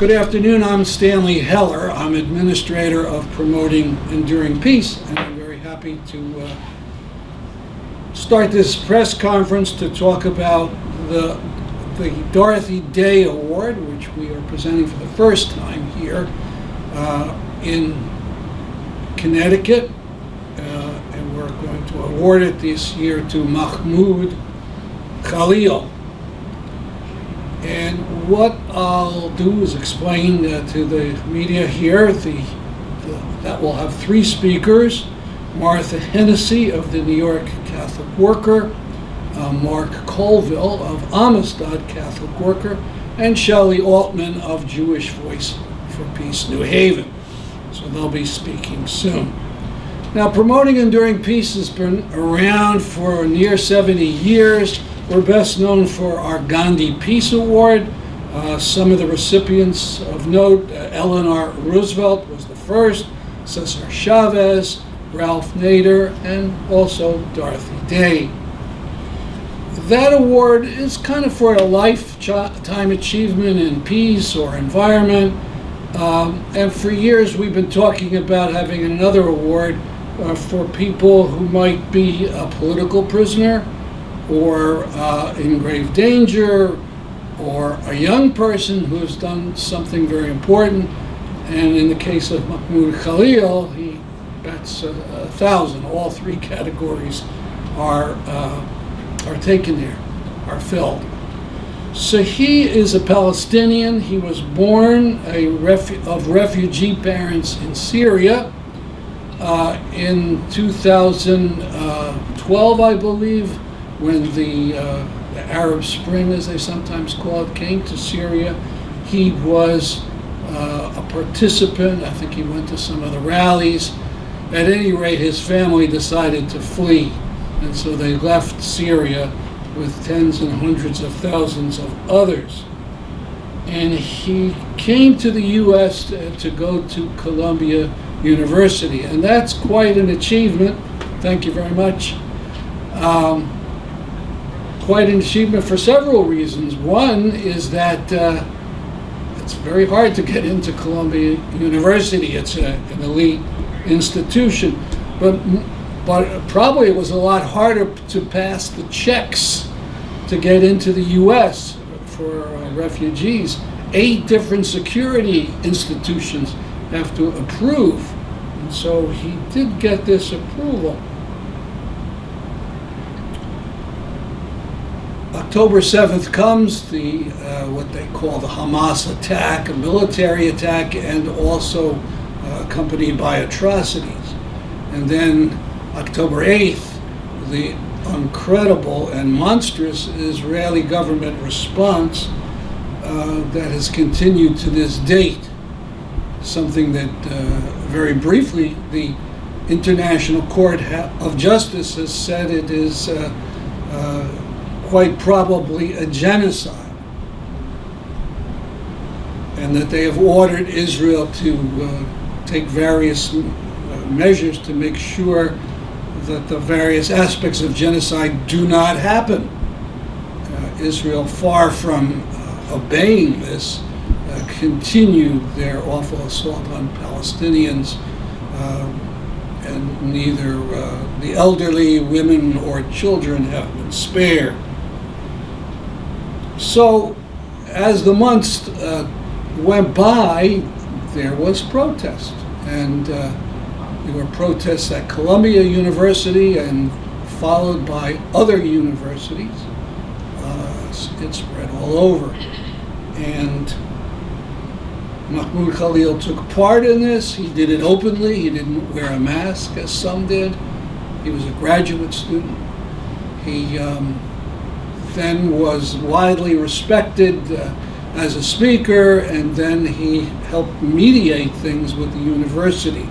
Good afternoon, I'm Stanley Heller. I'm Administrator of Promoting Enduring Peace, and I'm very happy to start this press conference to talk about the Dorothy Day Award, which we are presenting for the first time here in Connecticut, and we're going to award it this year to Mahmoud Khalil. And what I'll do is explain to the media here that we'll have three speakers: Martha Hennessy of the New York Catholic Worker, Mark Colville of Amistad Catholic Worker, and Shelley Altman of Jewish Voice for Peace New Haven. So they'll be speaking soon. Now, Promoting Enduring Peace has been around for near 70 years. We're best known for our Gandhi Peace Award. Some of the recipients of note: Eleanor Roosevelt was the first, Cesar Chavez, Ralph Nader, and also Dorothy Day. That award is kind of for a lifetime achievement in peace or environment. And for years we've been talking about having another award for people who might be a political prisoner, or in grave danger, or a young person who has done something very important. And in the case of Mahmoud Khalil, he bets 1,000. All three categories are taken there, are filled. So he is a Palestinian. He was born of refugee parents in Syria. In 2012, I believe, when the Arab Spring, as they sometimes call it, came to Syria, he was a participant. I think he went to some of the rallies. At any rate, his family decided to flee, and so they left Syria with tens and hundreds of thousands of others. And he came to the U.S. to go to Columbia University, and that's quite an achievement. Thank you very much. Quite an achievement for several reasons. One is that it's very hard to get into Columbia University. It's an elite institution, but probably it was a lot harder to pass the checks to get into the U.S. for refugees. 8 different security institutions have to approve, and so he did get this approval. October 7th comes, the what they call the Hamas attack, a military attack, and also accompanied by atrocities. And then October 8th, the incredible and monstrous Israeli government response that has continued to this date. Something that, very briefly, the International Court of Justice has said it is quite probably a genocide, and that they have ordered Israel to take various measures to make sure that the various aspects of genocide do not happen. Israel, far from obeying this, continued their awful assault on Palestinians, and neither the elderly, women, or children have been spared. So, as the months went by, there was protest, and there were protests at Columbia University and followed by other universities. It spread all over, and Mahmoud Khalil took part in this. He did it openly. He didn't wear a mask, as some did. He was a graduate student. He then was widely respected as a speaker, and then he helped mediate things with the university.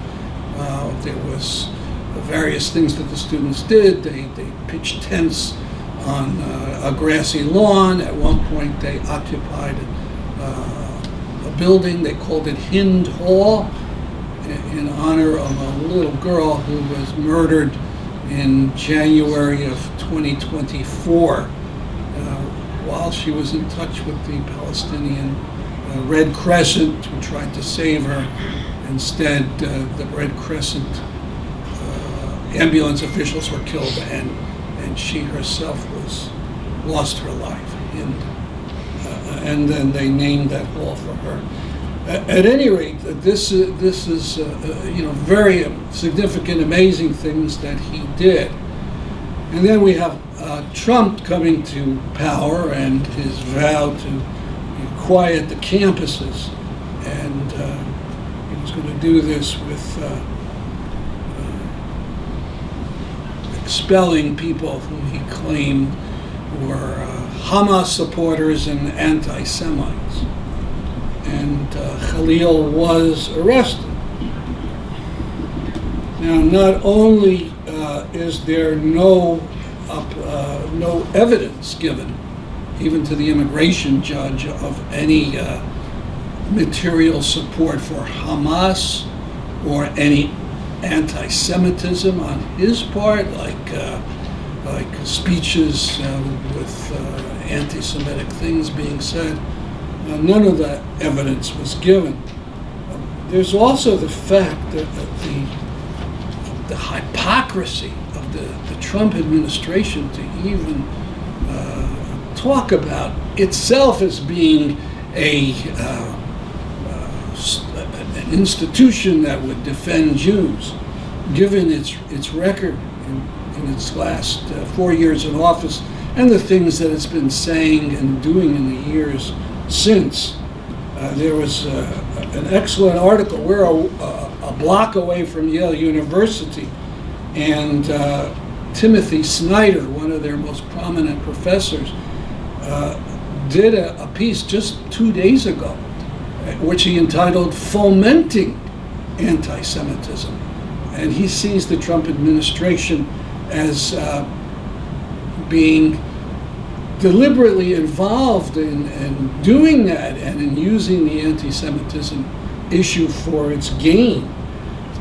There was various things that the students did. They pitched tents on a grassy lawn. At one point, they occupied a building. They called it Hind Hall in honor of a little girl who was murdered in January of 2024 while she was in touch with the Palestinian Red Crescent, who tried to save her. Instead, the Red Crescent ambulance officials were killed, and she herself lost her life. And then they named that hall for her. At any rate, this is very significant, amazing things that he did. And then we have Trump coming to power and his vow to quiet the campuses, and he was going to do this with expelling people whom he claimed were Hamas supporters and anti-Semites. And Khalil was arrested. Now, not only is there no evidence given, even to the immigration judge, of any material support for Hamas or any anti-Semitism on his part, like speeches with anti-Semitic things being said. None of that evidence was given. There's also the fact that the hypocrisy of the Trump administration to even talk about itself as being an institution that would defend Jews, given its record in its last 4 years in office and the things that it's been saying and doing in the years since. There was an excellent article. We're a block away from Yale University, and Timothy Snyder, one of their most prominent professors, did a piece just 2 days ago, which he entitled "Fomenting Anti-Semitism." And he sees the Trump administration as being deliberately involved in doing that and in using the anti-Semitism issue for its gain.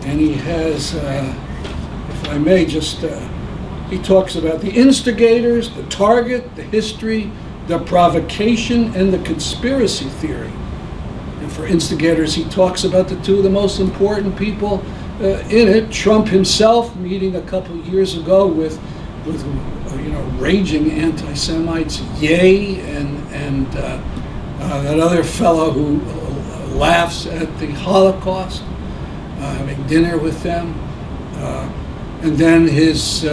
And he has, if I may, he talks about the instigators, the target, the history, the provocation, and the conspiracy theory. And for instigators, he talks about the two of the most important people in it: Trump himself, meeting a couple years ago with raging anti-Semites, Ye, and that other fellow who laughs at the Holocaust, having dinner with them. And then his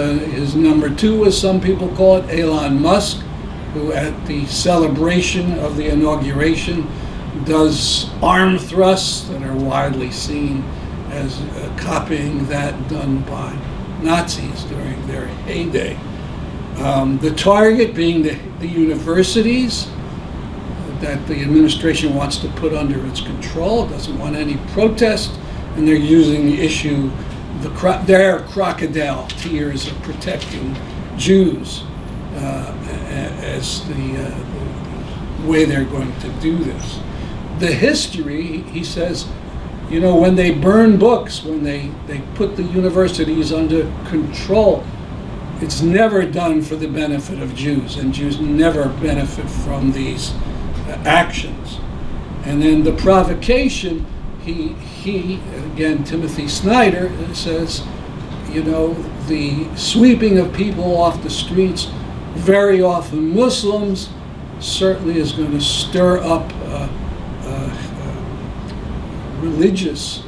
number two, as some people call it, Elon Musk, who at the celebration of the inauguration does arm thrusts that are widely seen as copying that done by Nazis during their heyday. The target being the universities that the administration wants to put under its control, doesn't want any protest, and they're using the issue, their crocodile tears of protecting Jews as the way they're going to do this. The history, he says, when they burn books, when they put the universities under control, it's never done for the benefit of Jews, and Jews never benefit from these actions. And then the provocation, he again, Timothy Snyder says, the sweeping of people off the streets, very often Muslims, certainly is going to stir up religious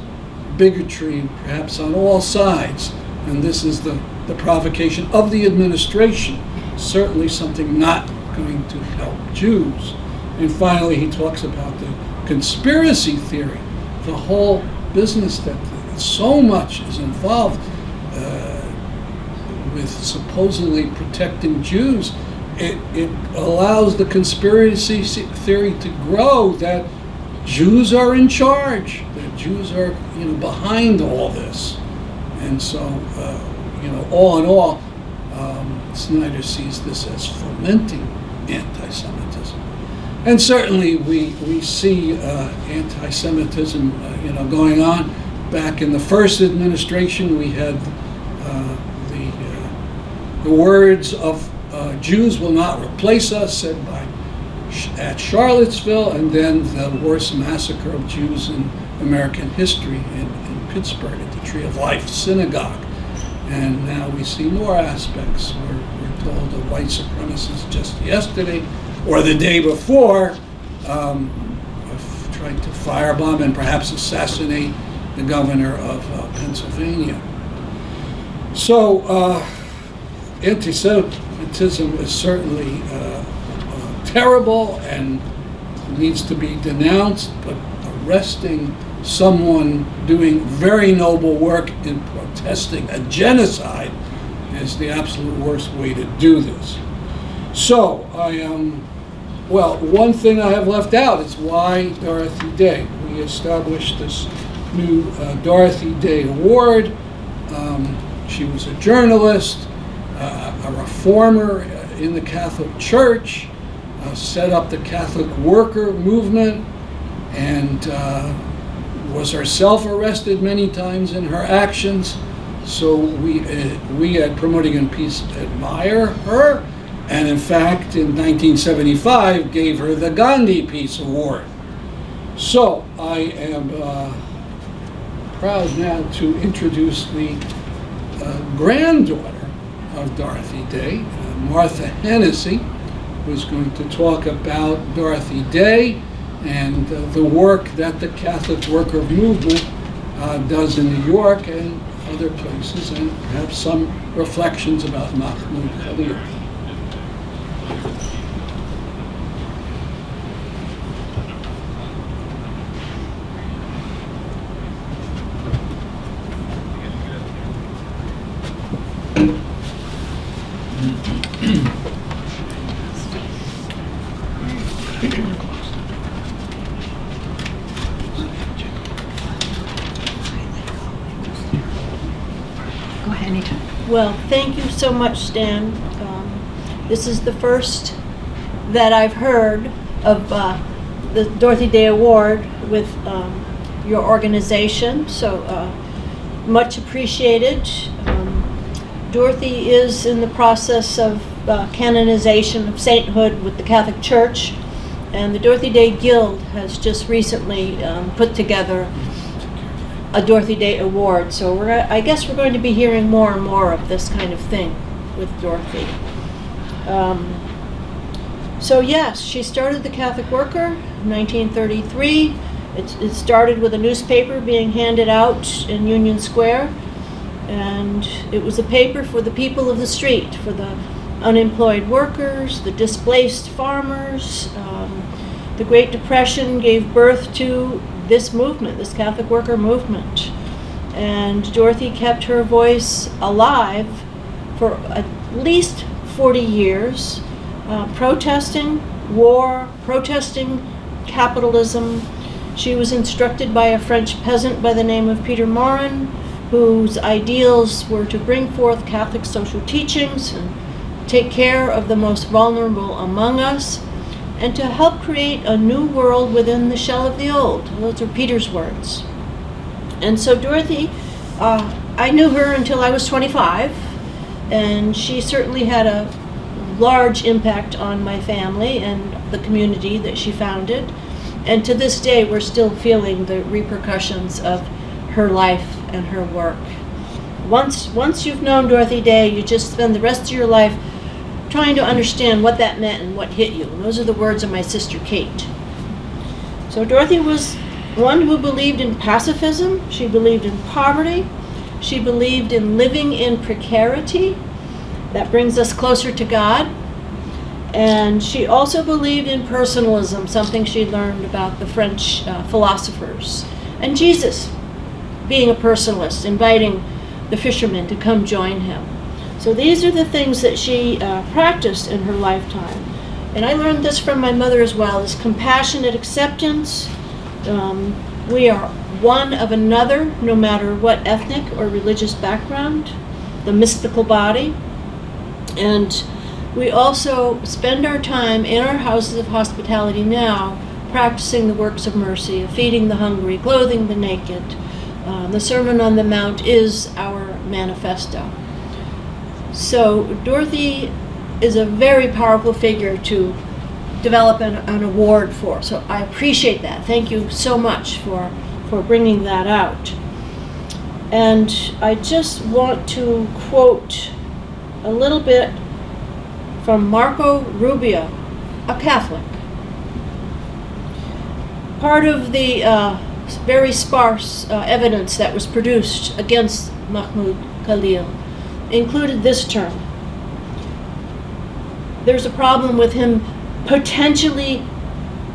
bigotry, perhaps on all sides. And this is the provocation of the administration, certainly something not going to help Jews. And finally, he talks about the conspiracy theory, the whole business that so much is involved with supposedly protecting Jews. It allows the conspiracy theory to grow that Jews are in charge, that Jews are behind all this. And so, all in all, Snyder sees this as fomenting anti-Semitism. And certainly we see anti-Semitism going on. Back in the first administration, we had the words of Jews will not replace us, said by at Charlottesville, and then the worst massacre of Jews in American history in Pittsburgh at the Tree of Life Synagogue. And now we see more aspects. We're told a white supremacist just yesterday, or the day before, tried to firebomb and perhaps assassinate the governor of Pennsylvania. So anti-Semitism is certainly terrible and needs to be denounced, but arresting someone doing very noble work in protesting a genocide is the absolute worst way to do this. So one thing I have left out is why Dorothy Day. We established this new Dorothy Day Award. She was a journalist, a reformer in the Catholic Church, set up the Catholic worker movement, and was herself arrested many times in her actions. So we at Promoting in Peace admire her, and in fact in 1975 gave her the Gandhi Peace Award. So I am proud now to introduce the granddaughter of Dorothy Day, Martha Hennessy, who's going to talk about Dorothy Day and the work that the Catholic worker movement does in New York and other places, and perhaps some reflections about Mahmoud Khalil. Well, thank you so much, Stan. This is the first that I've heard of the Dorothy Day Award with your organization, so much appreciated. Dorothy is in the process of canonization of sainthood with the Catholic Church, and the Dorothy Day Guild has just recently put together a Dorothy Day Award. So I guess we're going to be hearing more and more of this kind of thing with Dorothy. So yes, she started the Catholic Worker in 1933. It started with a newspaper being handed out in Union Square, and it was a paper for the people of the street, for the unemployed workers, the displaced farmers. The Great Depression gave birth to this movement, this Catholic worker movement. And Dorothy kept her voice alive for at least 40 years, protesting war, protesting capitalism. She was instructed by a French peasant by the name of Peter Morin, whose ideals were to bring forth Catholic social teachings and take care of the most vulnerable among us, and to help create a new world within the shell of the old. Those are Peter's words. And so Dorothy, I knew her until I was 25, and she certainly had a large impact on my family and the community that she founded. And to this day, we're still feeling the repercussions of her life and her work. Once you've known Dorothy Day, you just spend the rest of your life trying to understand what that meant and what hit you. And those are the words of my sister Kate. So Dorothy was one who believed in pacifism. She believed in poverty. She believed in living in precarity. That brings us closer to God. And she also believed in personalism, something she learned about the French philosophers. And Jesus, being a personalist, inviting the fishermen to come join him. So these are the things that she practiced in her lifetime. And I learned this from my mother as well, is compassionate acceptance. We are one of another, no matter what ethnic or religious background, the mystical body. And we also spend our time in our houses of hospitality now practicing the works of mercy, of feeding the hungry, clothing the naked. The Sermon on the Mount is our manifesto. So Dorothy is a very powerful figure to develop an award for. So I appreciate that. Thank you so much for bringing that out. And I just want to quote a little bit from Marco Rubio, a Catholic. Part of the very sparse evidence that was produced against Mahmoud Khalil included this term. There's a problem with him potentially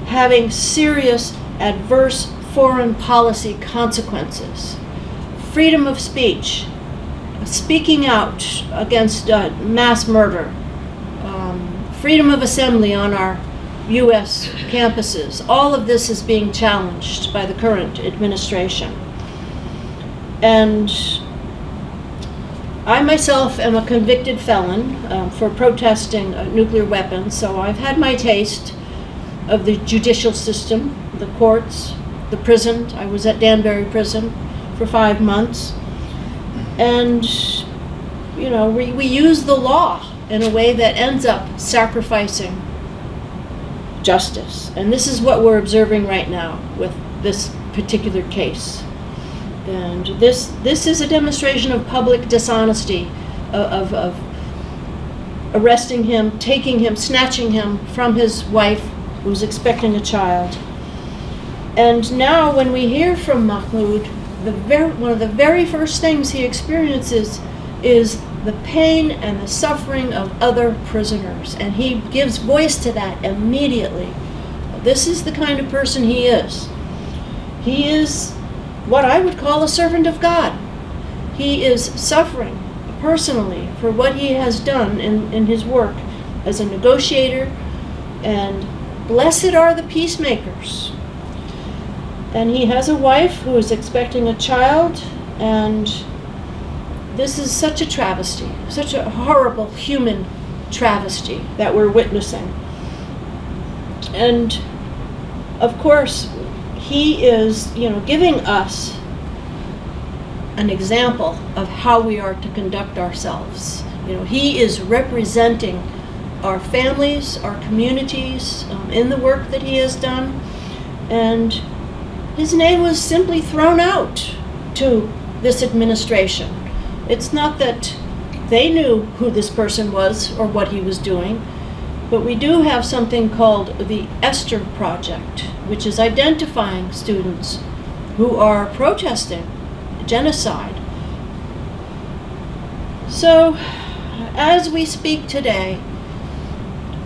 having serious adverse foreign policy consequences. Freedom of speech, speaking out against mass murder, freedom of assembly on our U.S. campuses. All of this is being challenged by the current administration. And I myself am a convicted felon for protesting nuclear weapons, so I've had my taste of the judicial system, the courts, the prison. I was at Danbury Prison for 5 months. And, you know, we use the law in a way that ends up sacrificing justice. And this is what we're observing right now with this particular case. And this is a demonstration of public dishonesty, of arresting him, taking him, snatching him from his wife who's expecting a child. And now when we hear from Mahmoud, one of the very first things he experiences is the pain and the suffering of other prisoners. And he gives voice to that immediately. This is the kind of person he is. He is what I would call a servant of God. He is suffering personally for what he has done in his work as a negotiator, and blessed are the peacemakers. And he has a wife who is expecting a child, and this is such a travesty, such a horrible human travesty that we're witnessing. And of course, he is, giving us an example of how we are to conduct ourselves. He is representing our families, our communities, in the work that he has done. And his name was simply thrown out to this administration. It's not that they knew who this person was or what he was doing, but we do have something called the Esther Project, which is identifying students who are protesting genocide. So, as we speak today,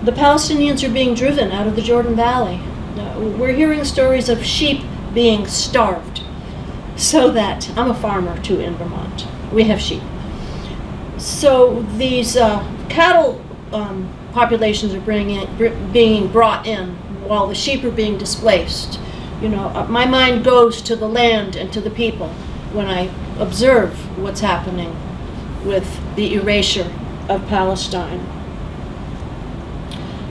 the Palestinians are being driven out of the Jordan Valley. We're hearing stories of sheep being starved, so that, I'm a farmer too in Vermont, we have sheep. So these cattle populations are being brought in while the sheep are being displaced. My mind goes to the land and to the people when I observe what's happening with the erasure of Palestine.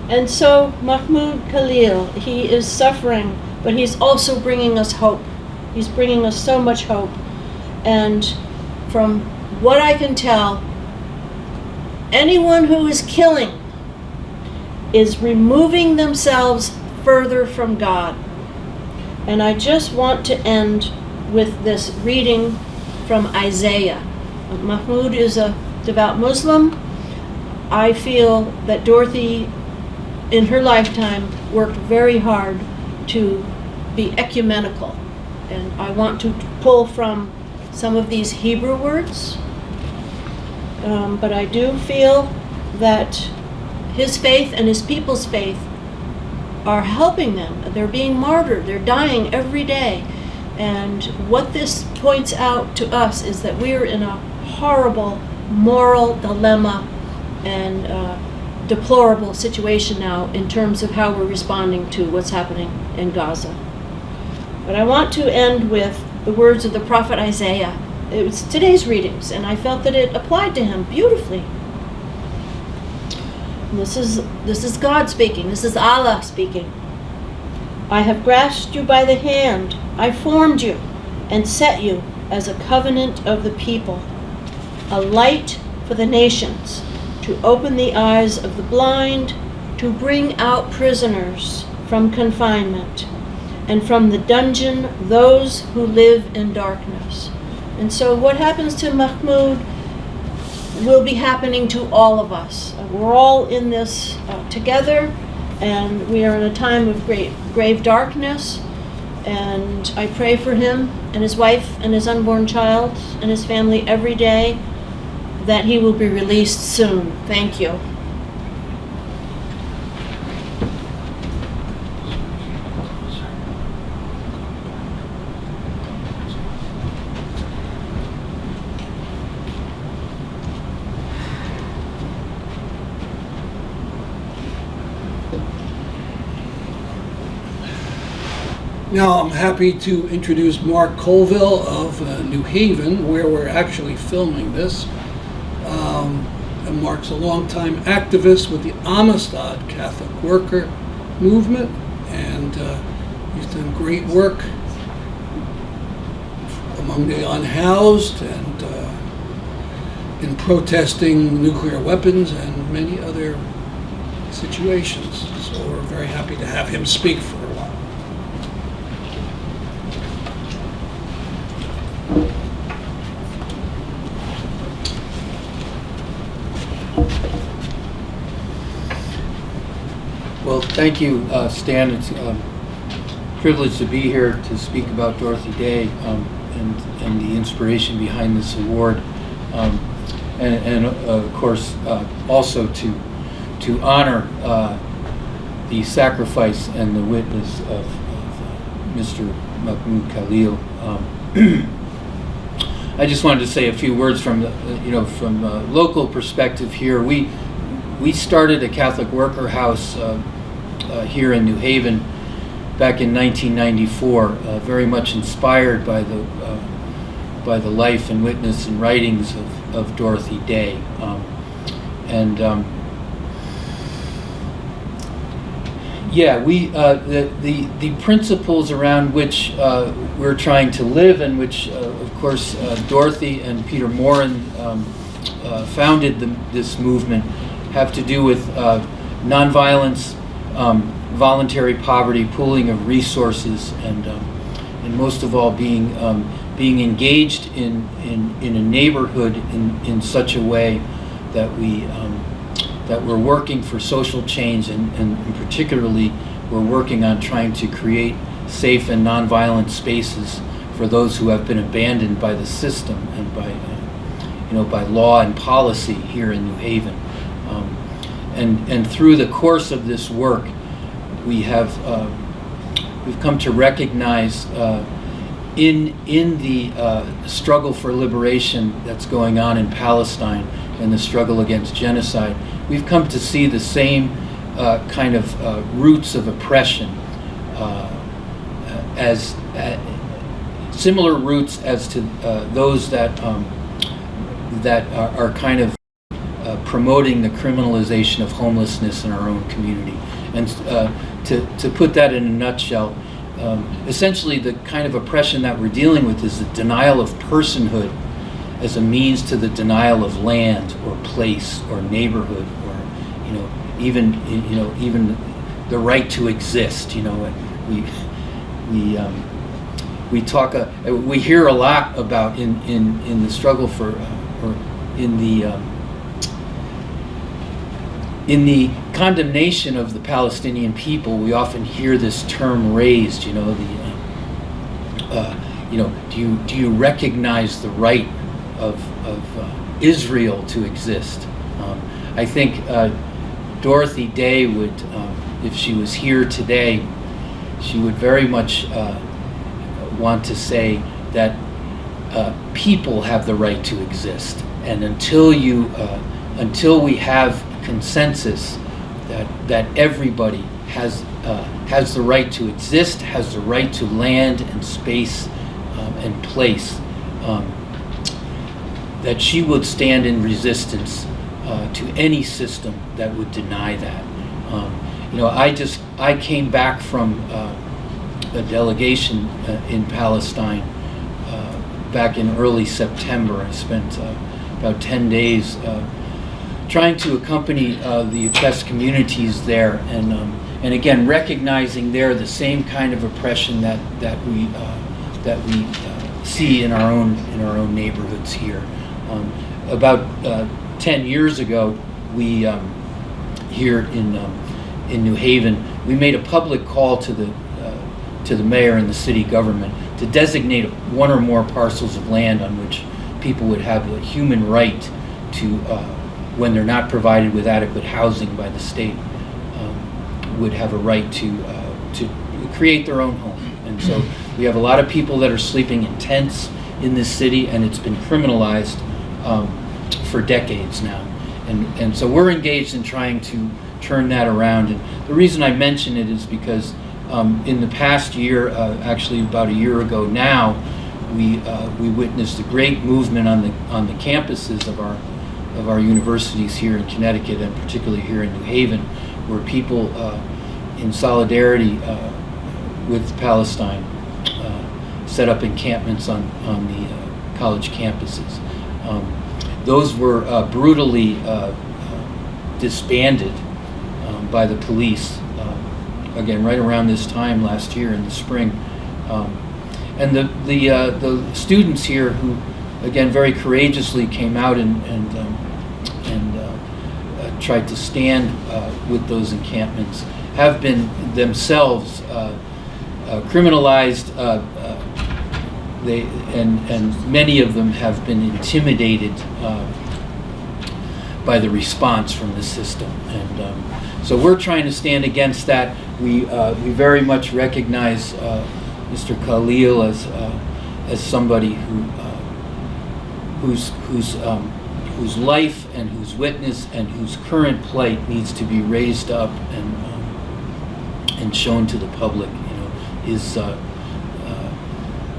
And so Mahmoud Khalil, he is suffering, but he's also bringing us hope. He's bringing us so much hope. And from what I can tell, anyone who is killing is removing themselves further from God. And I just want to end with this reading from Isaiah. Mahmoud is a devout Muslim. I feel that Dorothy, in her lifetime, worked very hard to be ecumenical. And I want to pull from some of these Hebrew words. But I do feel that his faith and his people's faith are helping them. They're being martyred. They're dying every day. And what this points out to us is that we are in a horrible moral dilemma and deplorable situation now in terms of how we're responding to what's happening in Gaza. But I want to end with the words of the prophet Isaiah. It was today's readings, and I felt that it applied to him beautifully. And this is God speaking. This is Allah speaking. I have grasped you by the hand. I formed you and set you as a covenant of the people, a light for the nations, to open the eyes of the blind, to bring out prisoners from confinement, and from the dungeon those who live in darkness. And so what happens to Mahmoud will be happening to all of us. We're all in this together, and we are in a time of grave darkness. And I pray for him and his wife and his unborn child and his family every day that he will be released soon. Thank you. Now I'm happy to introduce Mark Colville of New Haven, where we're actually filming this. And Mark's a longtime activist with the Amistad Catholic Worker Movement, and he's done great work among the unhoused and in protesting nuclear weapons and many other situations. So we're very happy to have him speak for a while. Well, thank you, Stan. It's a privilege to be here to speak about Dorothy Day and the inspiration behind this award, and of course also to honor the sacrifice and the witness of Mr. Mahmoud Khalil. I just wanted to say a few words from from a local perspective here. We started a Catholic worker house here in New Haven back in 1994, very much inspired by the life and witness and writings of Dorothy Day, the principles around which we're trying to live, and which of course Dorothy and Peter Morin founded this movement, have to do with nonviolence, voluntary poverty, pooling of resources, and most of all being engaged in a neighborhood in such a way that we're working for social change, and particularly we're working on trying to create safe and nonviolent spaces for those who have been abandoned by the system and by law and policy here in New Haven. And through the course of this work, we've come to recognize in the struggle for liberation that's going on in Palestine and the struggle against genocide, we've come to see the same kind of roots of oppression as similar roots as to those that are kind of promoting the criminalization of homelessness in our own community. And to put that in a nutshell, essentially the kind of oppression that we're dealing with is the denial of personhood as a means to the denial of land or place or neighborhood, or even the right to exist. We hear a lot about in the struggle for or in the condemnation of the Palestinian people. We often hear this term raised. Do you recognize the right of Israel to exist? I think Dorothy Day would, if she was here today, she would very much want to say that people have the right to exist, and until we have consensus that everybody has the right to exist, has the right to land and space and place, that she would stand in resistance to any system that would deny that. I came back from a delegation in Palestine back in early September. I spent about 10 days trying to accompany the oppressed communities there, and again recognizing there the same kind of oppression that we see in our own neighborhoods here. About 10 years ago, we here in New Haven, we made a public call to the mayor and the city government to designate one or more parcels of land on which people would have a human right to, when they're not provided with adequate housing by the state, would have a right to create their own home. And so we have a lot of people that are sleeping in tents in this city, and it's been criminalized for decades now. And so we're engaged in trying to turn that around. And the reason I mention it is because in the past year, actually about a year ago now, we witnessed a great movement on the campuses of our universities here in Connecticut, and particularly here in New Haven, where people in solidarity with Palestine set up encampments on the college campuses. Those were brutally disbanded by the police, again, right around this time last year in the spring. And the students here who, again, very courageously came out and tried to stand with those encampments have been themselves criminalized. And many of them have been intimidated by the response from the system, and so we're trying to stand against that. We very much recognize Mr. Khalil as somebody whose life and whose witness and whose current plight needs to be raised up and shown to the public. You know,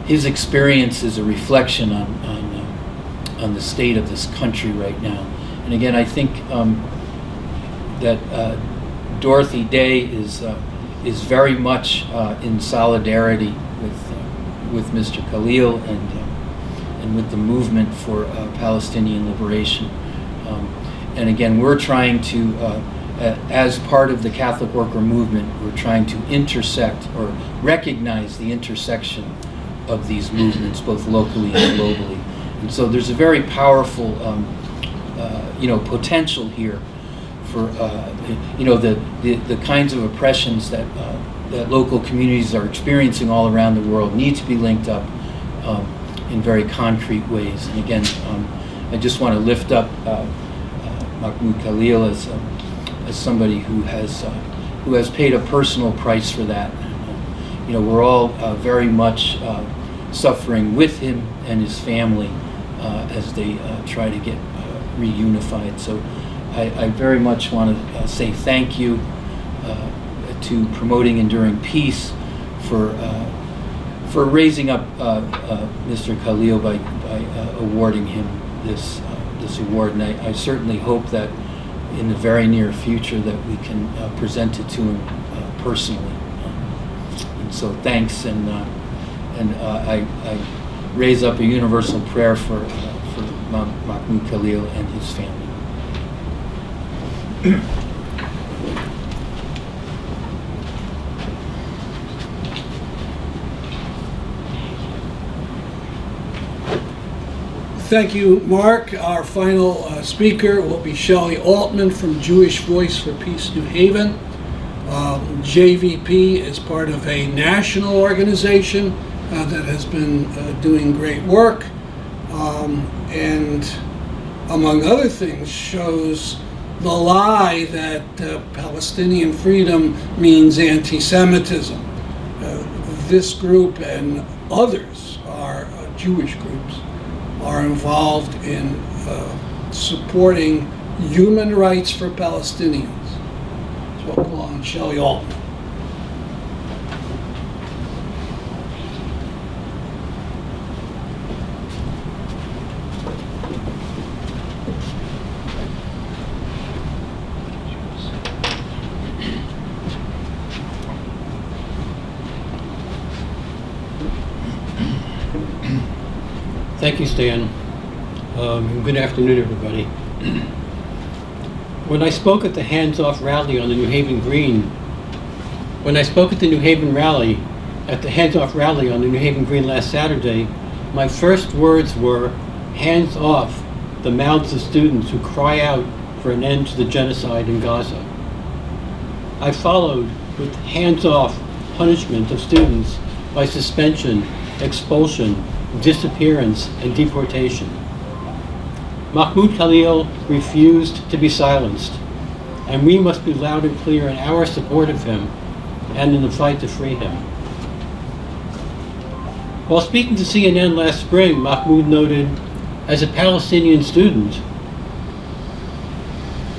his experience is a reflection on the state of this country right now. And again, I think that Dorothy Day is very much in solidarity with Mr. Khalil and with the movement for Palestinian liberation. And again, we're trying to, as part of the Catholic Worker Movement, we're trying to intersect or recognize the intersection of these movements, both locally and globally. And so there's a very powerful, potential here for, the kinds of oppressions that local communities are experiencing all around the world need to be linked up in very concrete ways. And again, I just want to lift up Mahmoud Khalil as somebody who has paid a personal price for that. We're all very much suffering with him and his family as they try to get reunified. So I very much want to say thank you to Promoting Enduring Peace for raising up Mr. Khalil by awarding him this award, and I certainly hope that in the very near future that we can present it to him personally. And so thanks, and I raise up a universal prayer for Mahmoud Khalil and his family. Thank you, Mark. Our final speaker will be Shelley Altman from Jewish Voice for Peace New Haven. JVP is part of a national organization that has been doing great work, and among other things shows the lie that Palestinian freedom means anti-Semitism. This group and others are Jewish groups are involved in supporting human rights for Palestinians. So I'll call on Shelley Altman. Thank you, Stan. Good afternoon, everybody. When I spoke at the hands-off rally on the New Haven Green, last Saturday, my first words were, hands off the mouths of students who cry out for an end to the genocide in Gaza. I followed with hands off punishment of students by suspension, expulsion, disappearance, and deportation. Mahmoud Khalil refused to be silenced, and we must be loud and clear in our support of him and in the fight to free him. While speaking to CNN last spring, Mahmoud noted, as a Palestinian student,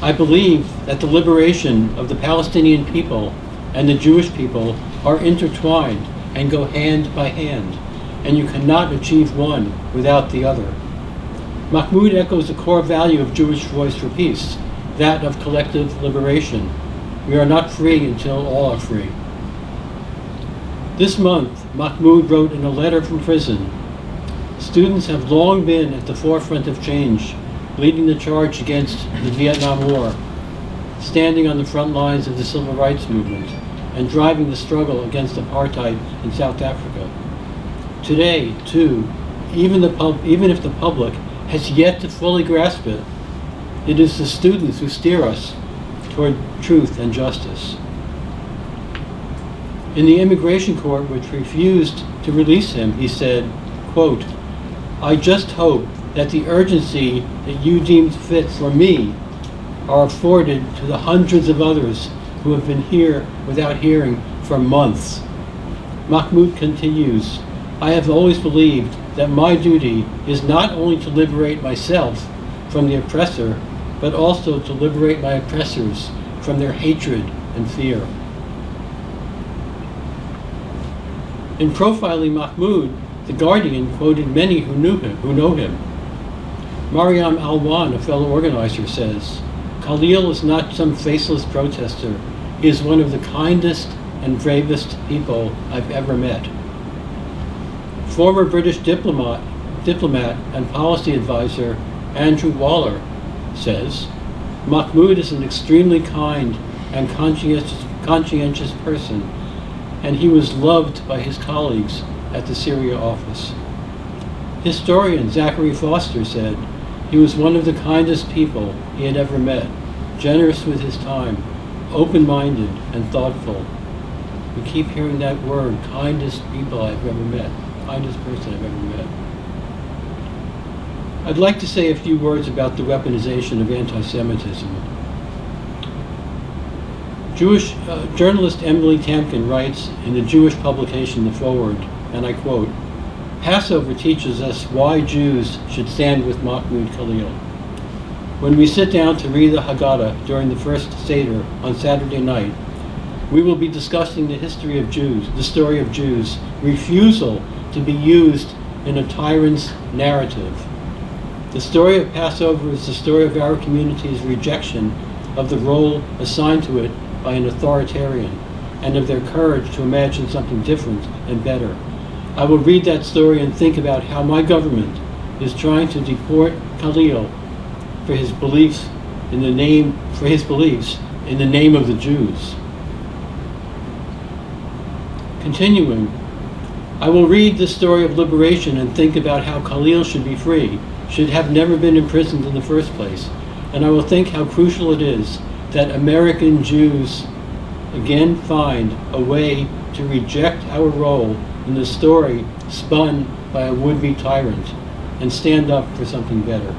I believe that the liberation of the Palestinian people and the Jewish people are intertwined and go hand by hand, and you cannot achieve one without the other. Mahmoud echoes the core value of Jewish Voice for Peace, that of collective liberation. We are not free until all are free. This month, Mahmoud wrote in a letter from prison, students have long been at the forefront of change, leading the charge against the Vietnam War, standing on the front lines of the civil rights movement, and driving the struggle against apartheid in South Africa. Today, too, even if the public has yet to fully grasp it, it is the students who steer us toward truth and justice. In the immigration court, which refused to release him, he said, quote, I just hope that the urgency that you deemed fit for me are afforded to the hundreds of others who have been here without hearing for months. Mahmoud continues, I have always believed that my duty is not only to liberate myself from the oppressor, but also to liberate my oppressors from their hatred and fear. In profiling Mahmoud, The Guardian quoted many who know him. Mariam Alwan, a fellow organizer, says, Khalil is not some faceless protester. He is one of the kindest and bravest people I've ever met. Former British diplomat and policy advisor Andrew Waller says, Mahmoud is an extremely kind and conscientious person, and he was loved by his colleagues at the Syria office. Historian Zachary Foster said he was one of the kindest people he had ever met, generous with his time, open-minded and thoughtful. We keep hearing that word, kindest people I've ever met, kindest person I've ever met. I'd like to say a few words about the weaponization of anti-Semitism. Jewish journalist Emily Tamkin writes in the Jewish publication The Forward, and I quote, Passover teaches us why Jews should stand with Mahmoud Khalil. When we sit down to read the Haggadah during the first Seder on Saturday night, we will be discussing the history of Jews, the story of Jews' refusal to be used in a tyrant's narrative. The story of Passover is the story of our community's rejection of the role assigned to it by an authoritarian, and of their courage to imagine something different and better. I will read that story and think about how my government is trying to deport Khalil for his beliefs in the name of the Jews. Continuing, I will read the story of liberation and think about how Khalil should be free, should have never been imprisoned in the first place, and I will think how crucial it is that American Jews again find a way to reject our role in the story spun by a would-be tyrant and stand up for something better.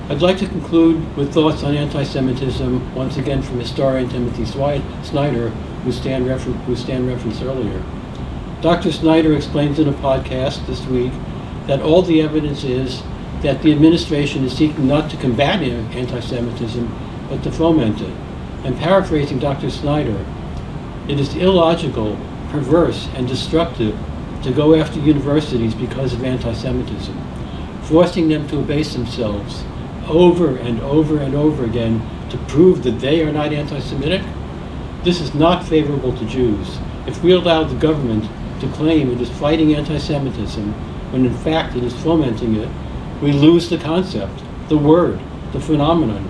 I'd like to conclude with thoughts on anti-Semitism, once again from historian Timothy Snyder, who Stan referenced earlier. Dr. Snyder explains in a podcast this week that all the evidence is that the administration is seeking not to combat anti-Semitism, but to foment it. And paraphrasing Dr. Snyder, it is illogical, perverse, and destructive to go after universities because of anti-Semitism, forcing them to abase themselves over and over and over again to prove that they are not anti-Semitic. This is not favorable to Jews. If we allow the government to claim it is fighting anti-Semitism, when in fact it is fomenting it, we lose the concept, the word, the phenomenon,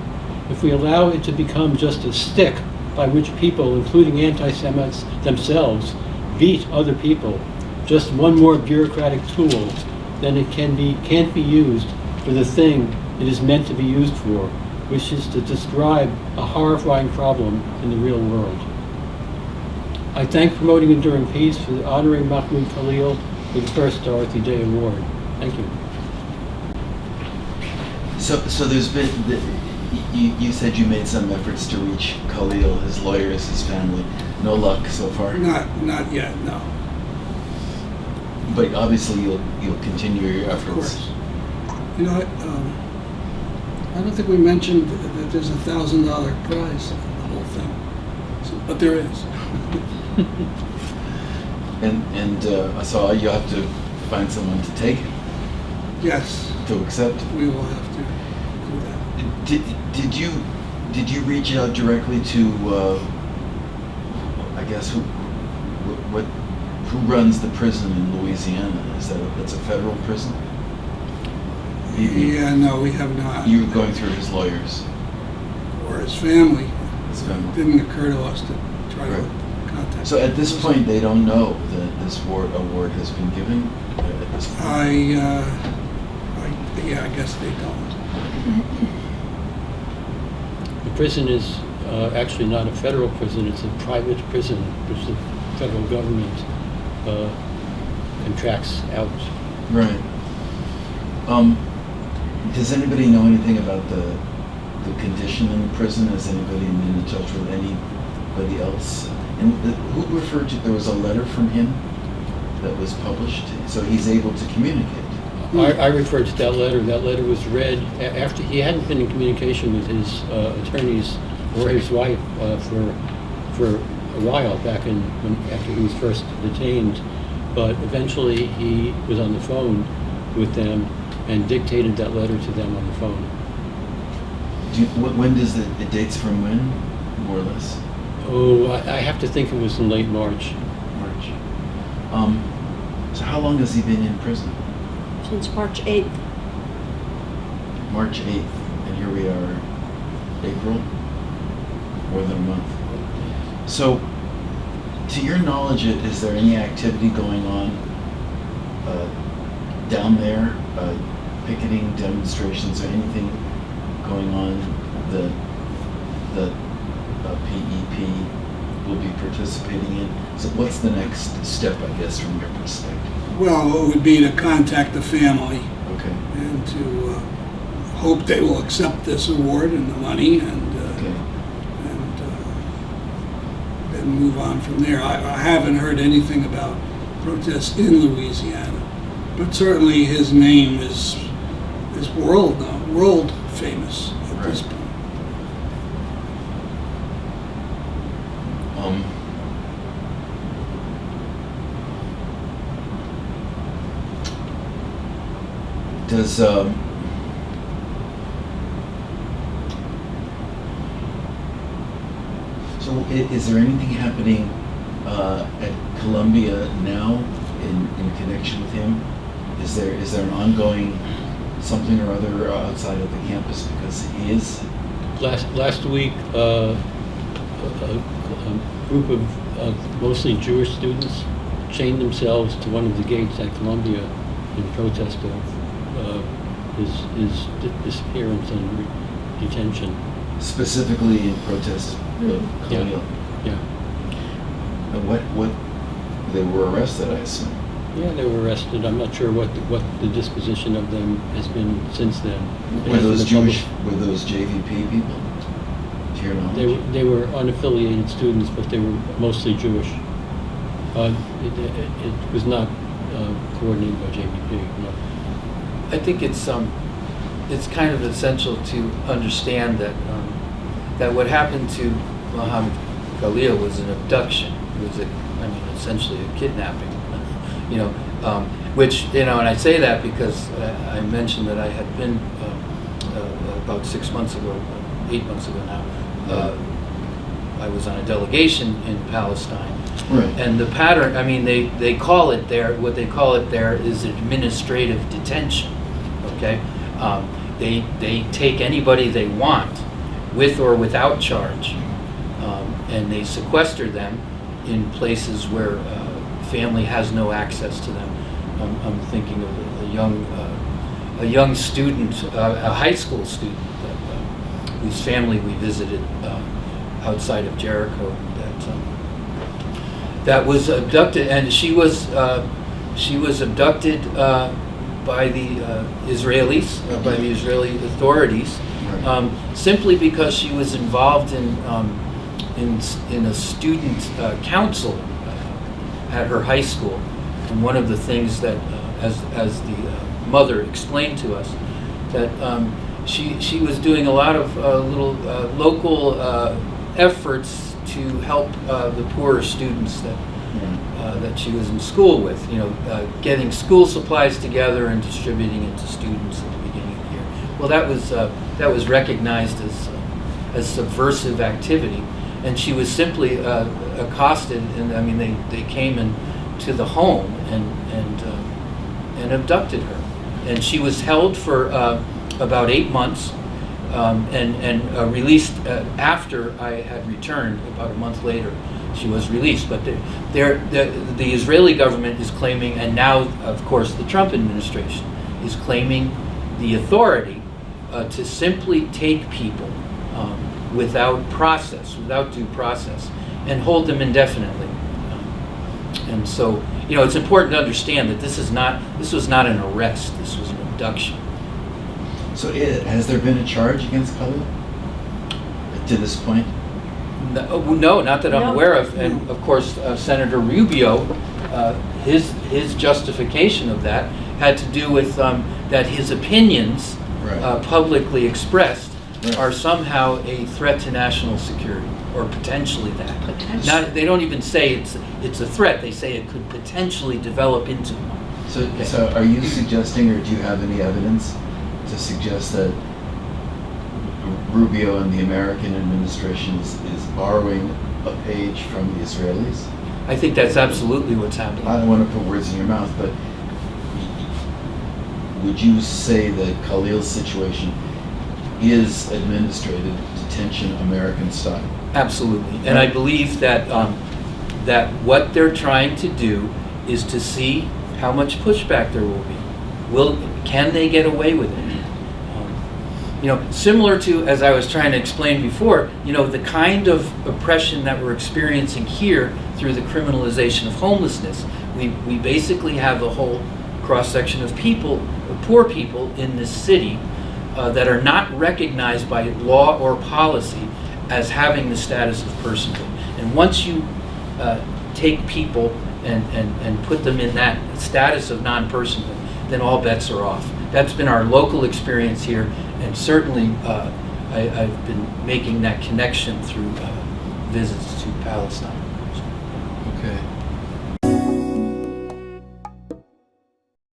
if we allow it to become just a stick by which people, including anti-Semites themselves, beat other people, just one more bureaucratic tool, then it can't be used for the thing it is meant to be used for, which is to describe a horrifying problem in the real world. I thank Promoting Enduring Peace for honoring Mahmoud Khalil with the first Dorothy Day Award. Thank you. So there's been, you said you made some efforts to reach Khalil, his lawyers, his family. No luck so far? Not yet, no. But obviously you'll continue your efforts. Of course. You know, I don't think we mentioned that there's a $1,000 prize in the whole thing, but there is. And so you have to find someone to take it, Yes, to accept it. we will have to do that. Did you reach out directly to I guess who runs the prison in Louisiana? That's a federal prison? Yeah, no, we have not. You were going through his lawyers. Or his family. His family. It didn't occur to us to try Right. to contact. So at this point, they don't know that this award has been given. At this point, Yeah, I guess they don't. The prison is actually not a federal prison, it's a private prison, which the federal government contracts out. right. Does anybody know anything about the condition in the prison? Has anybody been in touch with anybody else? And who referred to? There was a letter from him that was published, so he's able to communicate. I referred to that letter. That letter was read after he hadn't been in communication with his attorneys or his wife for a while back after he was first detained. But eventually he was on the phone with them and dictated that letter to them on the phone. When does it dates from when, more or less? Oh, I have to think it was in late March. March. So how long has he been in prison? Since March 8th. March 8th, and here we are, April, more than a month. So, to your knowledge, is there any activity going on down there, picketing, demonstrations, or anything going on that PEP will be participating in? So what's the next step, I guess, from your perspective? Well, it would be to contact the family Okay. and to hope they will accept this award and the money and Okay. then move on from there. I haven't heard anything about protests in Louisiana, but certainly his name is world famous at this Right. point. Does so is there anything happening at Columbia now in connection with him? Is there an ongoing something or other outside of the campus, because he is? Last week, a group of mostly Jewish students chained themselves to one of the gates at Columbia in protest of his disappearance and detention. Specifically in protest of Colville? Yeah. And what they were arrested, I assume. Yeah, they were arrested. I'm not sure what the disposition of them has been since then. Were those Jewish? Were those JVP people? To your knowledge? They were unaffiliated students, but they were mostly Jewish. It was not coordinated by JVP. No. I think it's kind of essential to understand that that what happened to Mahmoud Khalil was an abduction. It was essentially a kidnapping. Which, and I say that because I mentioned that I had been about 8 months ago now, I was on a delegation in Palestine. Right. And the pattern, they call it there, what they call it there is administrative detention, okay? they take anybody they want, with or without charge, and they sequester them in places where family has no access to them. I'm thinking of a young student, a high school student, whose family we visited outside of Jericho, that was abducted, and she was abducted by the Israelis, by the Israeli authorities, simply because she was involved in a student council at her high school. And one of the things that, as the mother explained to us, that she was doing a lot of little local efforts to help the poorer students that she was in school with. Getting school supplies together and distributing it to students at the beginning of the year. Well, that was recognized as subversive activity, and she was simply accosted. And I mean, they came to the home and abducted her, and she was held for about 8 months. And released after I had returned. About a month later, she was released. But the Israeli government is claiming, and now, of course, the Trump administration is claiming the authority to simply take people without due process, and hold them indefinitely. And so, it's important to understand that this was not an arrest. This was an abduction. So has there been a charge against Khalil to this point? No, not that I'm aware of. And of course, Senator Rubio, his justification of that had to do with that his opinions, publicly expressed, are somehow a threat to national security, or potentially that. They don't even say it's a threat. They say it could potentially develop into one. So are you suggesting, or do you have any evidence to suggest that Rubio and the American administration is borrowing a page from the Israelis? I think that's absolutely what's happening. I don't want to put words in your mouth, but would you say that Khalil's situation is administrative detention American style? Absolutely. And I believe that that what they're trying to do is to see how much pushback there will be. Can they get away with it? Similar to, as I was trying to explain before, the kind of oppression that we're experiencing here through the criminalization of homelessness. We basically have a whole cross-section of people, poor people in this city that are not recognized by law or policy as having the status of personhood. And once you take people and put them in that status of non-personhood, then all bets are off. That's been our local experience here, and certainly I've been making that connection through visits to Palestine. Okay.